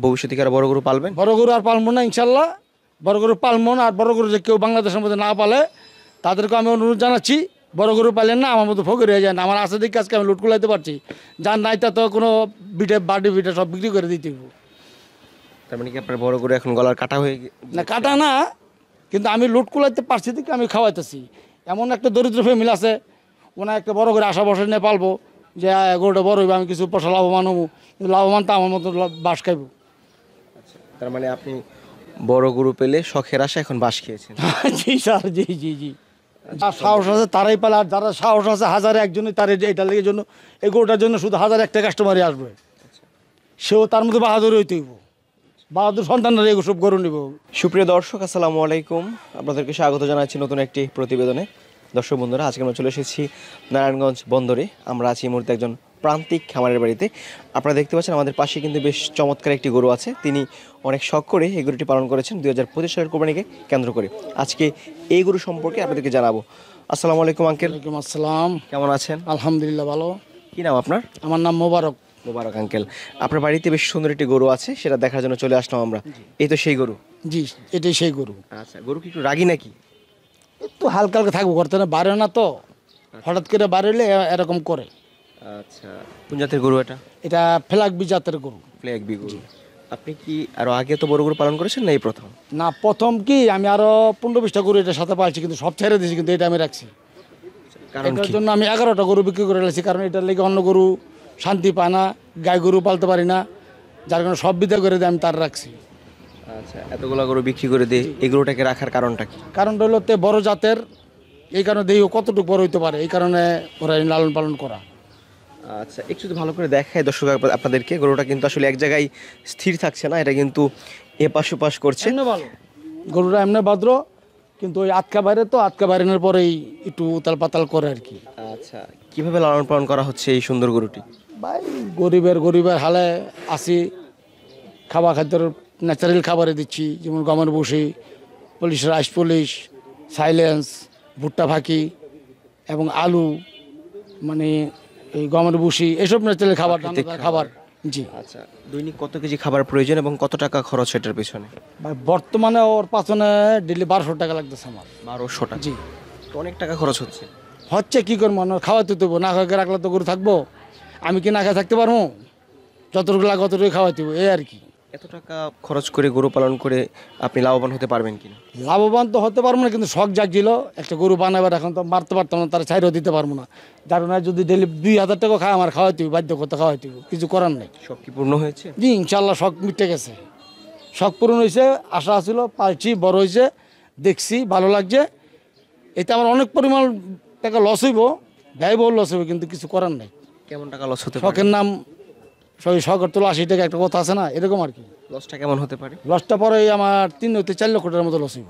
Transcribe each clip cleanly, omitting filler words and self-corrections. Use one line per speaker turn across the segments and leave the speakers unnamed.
ভবিষ্যতে কি আর বড় গরু পালবেন?
বড় গরু আর পালবো না ইনশাল্লাহ, বড় গরু পালবো না। আর বড় গরু যে কেউ বাংলাদেশের মধ্যে না পালে তাদেরকে আমি অনুরোধ জানাচ্ছি, বড় গরু পালেন না, আমার মতো ফকির হয়ে যায় না। আমার আছে দিকে আজকে আমি লুট কুলাইতে পারছি, যার নাই তা তো কোনো বিটে বাড়ি বিটে সব বিক্রি করে দিতে হইব।
তার মানে কি আপনার বড় গরু এখন গলার কাটা হয়ে
না কাটা না, কিন্তু আমি লুট কুলাইতে পারছি দিকে আমি খাওয়াইতেছি। এমন একটা দরিদ্র ফ্যামিলি আছে, ওনা একটা বড় করে আশা বসে নিয়ে পালবো যে গরুটা বড় হইবে, আমি কিছু পয়সা লাভবান হবো, কিন্তু লাভবান তো আমার মতো বাস খাইব।
তার মানে আপনি বড় গরু পেলে শখের আশা এখন বাস খেয়েছেন।
জি স্যার, জি জি জি। যার সাহস আছে তারাই পালে, আর যারা সাহস আছে হাজারে একজনই তার এটা লেগে জন্য এই গরুটার জন্য শুধু হাজার একটা কাস্টমারই আসবে, সেও তার মধ্যে বাহাদুর হইতে হইব, বাহাদুর সন্তানরা এগুলো সব গরু নিব।
সুপ্রিয় দর্শক, আসসালামু আলাইকুম। আপনাদেরকে স্বাগত জানাচ্ছি নতুন একটি প্রতিবেদনে। দর্শক বন্ধুরা, আজকে আমরা চলে এসেছি নারায়ণগঞ্জ বন্দরে। আমরা আছি এই মুহূর্তে একজন প্রান্তিক খামারের বাড়িতে। আপনারা দেখতে পাচ্ছেন আমাদের পাশে কিন্তু বেশ চমৎকার একটি গরু আছে। তিনি অনেক শখ করে এই গরুটি পালন করেছেন 2025 সালের কোরবানিকে কেন্দ্র করে। আজকে এই গরু সম্পর্কে আপনাদেরকে জানাবো। আসসালামু আলাইকুম আঙ্কেল।
ওয়ালাইকুম আসসালাম।
কেমন আছেন?
আলহামদুলিল্লাহ ভালো।
কি নাম আপনার?
আমার নাম মোবারক।
মোবারক আঙ্কেল, আপনার বাড়িতে বেশ সুন্দর একটি গরু আছে, সেটা দেখার জন্য চলে আসলাম আমরা। এই তো সেই গরু?
জি, এটাই সেই গরু।
আচ্ছা, গরু কি একটু রাগী নাকি?
একটু হালকা হালকা থাকবো, করতে না বাড়ে না তো, হঠাৎ করে বাড়লে এরকম করে।
আচ্ছা, কোন জাতের গরু এটা?
এটা ফ্ল্যাগবি জাতের গরু।
ফ্ল্যাগ বি গরু। আপনি কি আরো আগে তো বড় গরু পালন করেছেন না এই প্রথম?
না, প্রথম কি আমি আরো 15-20টা গরু এটার সাথে পালছি, কিন্তু সব ছেড়ে দিয়েছি, কিন্তু এটা আমি রাখছি।
কারণ
এটার
কি?
জন্য আমি 11টা গরু বিক্রি করে ফেলেছি, কারণ এটার লেগে অন্য গরু শান্তি পায় না, গাই গরু পালতে পারি না, যার কারণে সব বিদা করে দিয়ে আমি তার রাখছি।
আচ্ছা, এতগুলো গরু বিক্রি করে দিয়ে এই গরুটাকে রাখার কারণটা কি?
কারণটা হলো তে বড় জাতের, এই কারণে দেহ কতটুকু বড় হইতে পারে, এই কারণে ওরা লালন পালন করা।
আচ্ছা, একটু যদি ভালো করে দেখায় দর্শক আপনাদেরকে, গরুটা কিন্তু আসলে এক জায়গায় স্থির থাকছে না, এটা কিন্তু এপাশ ওপাশ করছে।
এমনি ভালো গরুটা, এমনি ভদ্র, কিন্তু ওই আটকা বাইরে তো, আটকা বাইরের পরেই একটু উতাল পাতাল করে আর কি।
আচ্ছা, কিভাবে লালন পালন করা হচ্ছে এই সুন্দর গরুটি?
ভাই গরিবের হালে আসি, খাদ্যের ন্যাচারাল খাবারে দিচ্ছি, যেমন গমের বসি, পুলিশ রাইস, পুলিশ সাইলেন্স, ভুট্টা ফাঁকি এবং আলু, মানে এই গমের বসি, এসব ন্যাচারাল খাবার, দানাদার খাবার। জি।
আচ্ছা, দৈনিক কত কেজি খাবার প্রয়োজন এবং কত টাকা খরচ এটার পেছনে?
ভাই বর্তমানে ওর পাছনে ডেলি 1200 টাকা লাগতেছে আমার।
1200 টাকা?
জি।
তো অনেক টাকা খরচ হচ্ছে।
হচ্ছে কি করবো, খাওয়াতে দেবো, না খাওয়া রাখলে তো গরু থাকবো, আমি কি না খেয়ে থাকতে পারবো? যতটুকু লাগে অতটুকু খাওয়াতে দেবো, এই আর কি।
এত টাকা খরচ করে গরু পালন করে আপনি লাভবান হতে পারবেন কিনা?
লাভবান তো হতে পারবো না, কিন্তু শখ জাগছিল একটা গরু বানাবার, এখন তো মারতে পারতাম না, তারা ছাইরও দিতে পারবো না, যার না যদি ডেলি 2000 টাকা খায় আমার খাওয়াতে হবে, বাধ্য করতে খাওয়াতে হবে, কিছু করার নেই।
সব কি পূর্ণ হয়েছে?
জি ইনশাল্লাহ শখ মিটে গেছে, শখ পূরণ হয়েছে, আশা ছিল, পালছি, বড় হয়েছে, দেখছি ভালো লাগছে। এতে আমার অনেক পরিমাণ টাকা লস হইব, ব্যয়বহুল লস হইব, কিন্তু কিছু করার নেই।
কেমন টাকা লস হতে পারে?
শখের নাম সবই শখের তোলা 80 টাকা, একটা কথা আছে না, এরকম আর কি।
লসটা কেমন হতে পারে?
লসটা পরে আমার 3 হতে 4 লক্ষ টাকার মতো লস হইব।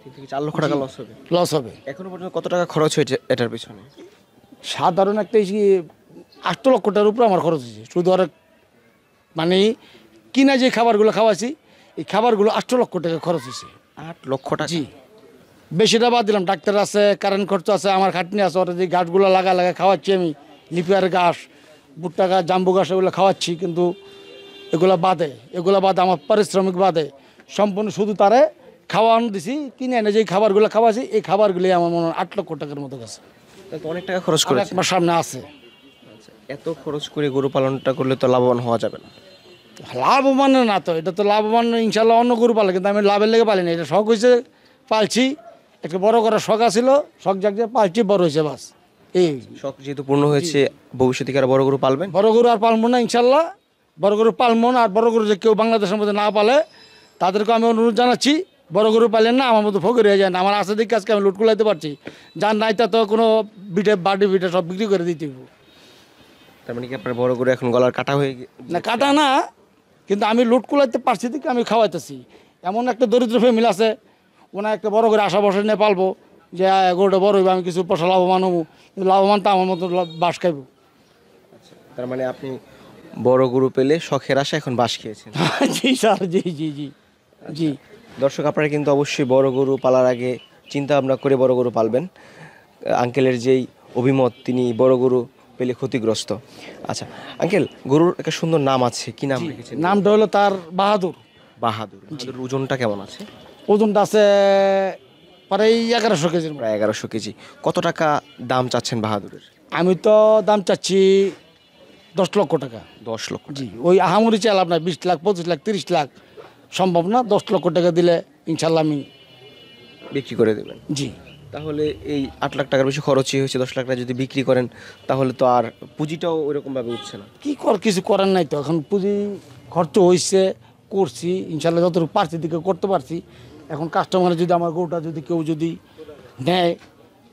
3 থেকে 4 লক্ষ টাকা লস হবে?
লস হবে।
এখনো পর্যন্ত কত টাকা খরচ হয়েছে এটার পিছনে?
সাধারণ একটা 8 লক্ষ টাকার উপরে আমার খরচ হয়েছে, শুধু আর মানে কিনা যে খাবারগুলো খাওয়াছি, এই খাবারগুলো 8 লক্ষ টাকা খরচ হয়েছে।
8 লক্ষ টাকা?
জি। বেশিটা বাদ দিলাম, ডাক্তার আছে, কারেন্ট খরচ আছে, আমার খাটনি আছে, ওরা যে গাছগুলো লাগা খাওয়াচ্ছি আমি, লিপিয়ার ঘাস, ভুট্টা গাছ, জাম্বু ঘাস, এগুলো খাওয়াচ্ছি, কিন্তু এগুলো বাদে আমার পারিশ্রমিক বাদে সম্পূর্ণ শুধু তারে খাওয়ানো দিছি, কিনে এনে যে খাবারগুলো খাওয়াছি, এই খাবারগুলি আমার মনে হয় 8 লক্ষ টাকার মতো গেছে।
তাহলে তো অনেক টাকা খরচ করেছে।
আমার সামনে আছে।
আচ্ছা, এত খরচ করে গরু পালনটা করলে তো লাভবান হওয়া যাবে না।
লাভবান না তো, এটা তো লাভবান ইনশাল্লাহ অন্য গরু পালে, কিন্তু আমি লাভের লেগে পালিনি, এটা শখ হয়েছে, পালছি, একটা বড় করার শখ আছিল, শখ জাগছে, পালছি, বড় হয়েছে, বাস এই।
শখ যেহেতু পূর্ণ হয়েছে, ভবিষ্যতে কি আর বড় গরু পালবেন?
বড় গরু আর পালবো না ইনশাল্লাহ, বড় গরু পালবো না। আর বড় গরু যে কেউ বাংলাদেশের মধ্যে না পালে তাদেরকে আমি অনুরোধ জানাচ্ছি, বড় গরু পালেন না, আমার মতো ফকির হয়ে যায় না। আমার আছে দিকে আজকে আমি লুট কুলাইতে পারছি, যার নাই তা তো কোনো বিটে বাড়ি বিটে সব বিক্রি করে দিতে হইব।
তার মানে কি আপনার বড় গরু এখন গলার কাটা হয়ে
না কাটা না, কিন্তু আমি লুট কুলাইতে পারছি দিকে আমি খাওয়াইতেছি। এমন একটা দরিদ্র ফ্যামিলি আছে, ওনা একটা বড় করে আশা বসে নিয়ে পালবো যে গরুটা বড় হইবে, আমি কিছু পয়সা লাভবান হবো, কিন্তু লাভবান তো আমার মতো বাস খাইব।
তার মানে আপনি বড় গরু পেলে শখের আশা এখন বাস খেয়েছেন।
জি স্যার, জি জি জি জি।
দর্শক, আপনারা কিন্তু অবশ্যই বড় গরু পালার আগে চিন্তা ভাবনা করে বড় গরু পালবেন। আঙ্কেলের যেই অভিমত, তিনি বড় গরু পেলে ক্ষতিগ্রস্ত। আচ্ছা আঙ্কেল, গরুর একটা সুন্দর নাম আছে, কি নাম রেখেছেন?
নামটা হলো তার বাহাদুর।
বাহাদুর। বাহাদুর ওজনটা কেমন আছে?
ওজনটা আছে প্রায় 1100 কেজির মতো।
প্রায় 1100 কেজি। কত টাকা দাম চাচ্ছেন বাহাদুরের?
আমি তো দাম চাচ্ছি 10 লক্ষ টাকা।
10 লক্ষ।
জি, ওই আহামরি চাইলাম না, 20 লাখ 25 লাখ 30 লাখ সম্ভব না। 10 লক্ষ টাকা দিলে ইনশাল্লাহ আমি
বিক্রি করে দেবেন?
জি।
তাহলে এই 8 লাখ টাকার বেশি খরচই হয়েছে, 10 লাখ টাকা যদি বিক্রি করেন তাহলে তো আর পুঁজিটাও ওইরকম ভাবে উঠছে না।
কিছু করার নাই তো, এখন পুঁজি খরচ হয়েছে, করছি ইনশাল্লাহ যতটুকু পারছি দিকে করতে পারছি। এখন কাস্টমার যদি আমার গরুটা যদি কেউ যদি নেয়,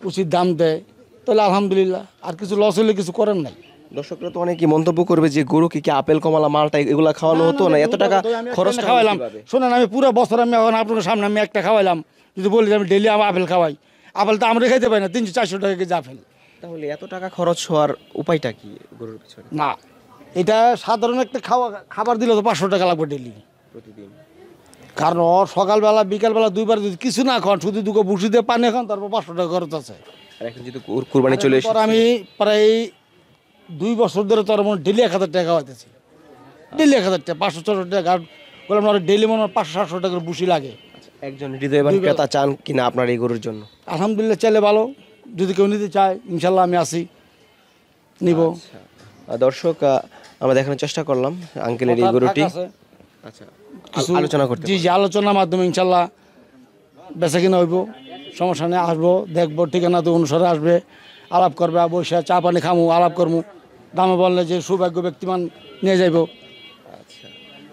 উচিত দাম দেয়, তাহলে আলহামদুলিল্লাহ। আর কিছু লস হলে কিছু করার নাই।
দর্শকরা তো অনেকেই মন্তব্য করবে যে গরুকে কি আপেল কমলা মালটা এগুলা খাওয়ানো হতো না, এত টাকা খরচ
খাওয়াইলাম। শোনেন, আমি পুরো বছর আমি এখন আপনার সামনে আমি একটা খাওয়াইলাম, যদি বলি যে আমি ডেলি আমার আপেল খাওয়াই, আপেল তো আমরা খাইতে পারি না, 300-400 টাকা কেজি আপেল।
তাহলে এত টাকা খরচ হওয়ার উপায়টা কি গরুর পিছনে?
না, এটা সাধারণ একটা খাবার দিলে তো 500 টাকা লাগবে ডেলি
প্রতিদিন।
কারণ ওর সকালবেলা বিকালবেলা দুইবার যদি কিছু না খান, শুধু দুটো ভুসি দিয়ে পানি খান, তারপর 500 টাকা খরচ আছে।
আর এখন যদি কুরবানি চলে এসেছে,
আমি প্রায় 2 বছর ধরে তোর মনে ডেলি 1000 টাকা খাওয়াইতেছি, ডেলি 1000 টাকা, 500-600 টাকা বললাম না, ডেলি মনে হয় 500-700 টাকার ভুসি লাগে।
একজন হৃদয়বান ক্রেতা চান কিনা আপনার এই গরুর জন্য?
আলহামদুলিল্লাহ, চাইলে ভালো, যদি কেউ নিতে চায় ইনশাল্লাহ আমি আসি, নিব।
দর্শক, আমরা দেখানোর চেষ্টা করলাম আঙ্কেলের এই গরুটি। আচ্ছা,
কিছু
আলোচনা করতে
জি জি, আলোচনার মাধ্যমে ইনশাল্লাহ বেচা কিনা হইব, সমস্যা নেই। আসবো, দেখবো, ঠিকানা তো অনুসারে আসবে, আলাপ করবে, বসে চা পানি খামু, আলাপ করবো, দামে বললে যে সৌভাগ্য ব্যক্তিমান নিয়ে যাইব।
আচ্ছা,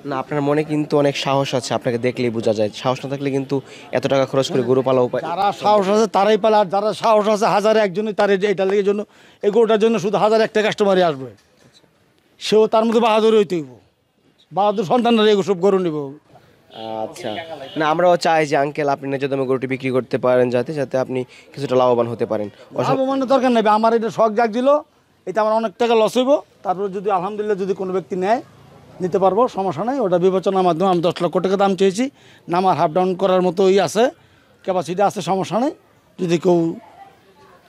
না আপনার মনে কিন্তু অনেক সাহস আছে, আপনাকে দেখলেই বোঝা যায়। সাহস না থাকলে কিন্তু এত টাকা খরচ করে গরু পালা উপায়।
যারা সাহস আছে তারাই পালে, আর যারা সাহস আছে হাজারে একজনই, তার এটা লেগে জন্য এই গরুটার জন্য শুধু 1001টা কাস্টমারই আসবে, সেও তার মধ্যে বাহাদুর হইতে হইব, বাহাদুর সন্তানরা এগুলো সব গরু নিব।
আচ্ছা, না আমরাও চাই যে আঙ্কেল আপনি ন্যায্য দামে গরুটি বিক্রি করতে পারেন, যাতে যাতে আপনি কিছুটা লাভবান হতে পারেন।
লাভবানের দরকার নেই, আমার এটা শখ জাগ দিল, এটা আমার অনেক টাকা লস হইব। তারপরে যদি আলহামদুলিল্লাহ যদি কোনো ব্যক্তি নেয়, নিতে পারবো, সমস্যা নাই। ওটা বিবেচনার মাধ্যমে আমি 10 লক্ষ টাকা দাম চেয়েছি, না আমার হাফ ডাউন করার মতো আছে, ক্যাপাসিটি আছে, সমস্যা নেই। যদি কেউ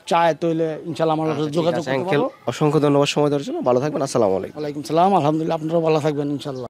চায় তাহলে ইনশাল্লাহ আমার সাথে যোগাযোগ করতে
আঙ্কেল
পারবো।
অসংখ্য ধন্যবাদ সময় দেওয়ার জন্য। ভালো থাকবেন। আসসালামু আলাইকুম।
ওয়ালাইকুম সালাম। আলহামদুলিল্লাহ, আপনারাও ভালো থাকবেন ইনশাল্লাহ।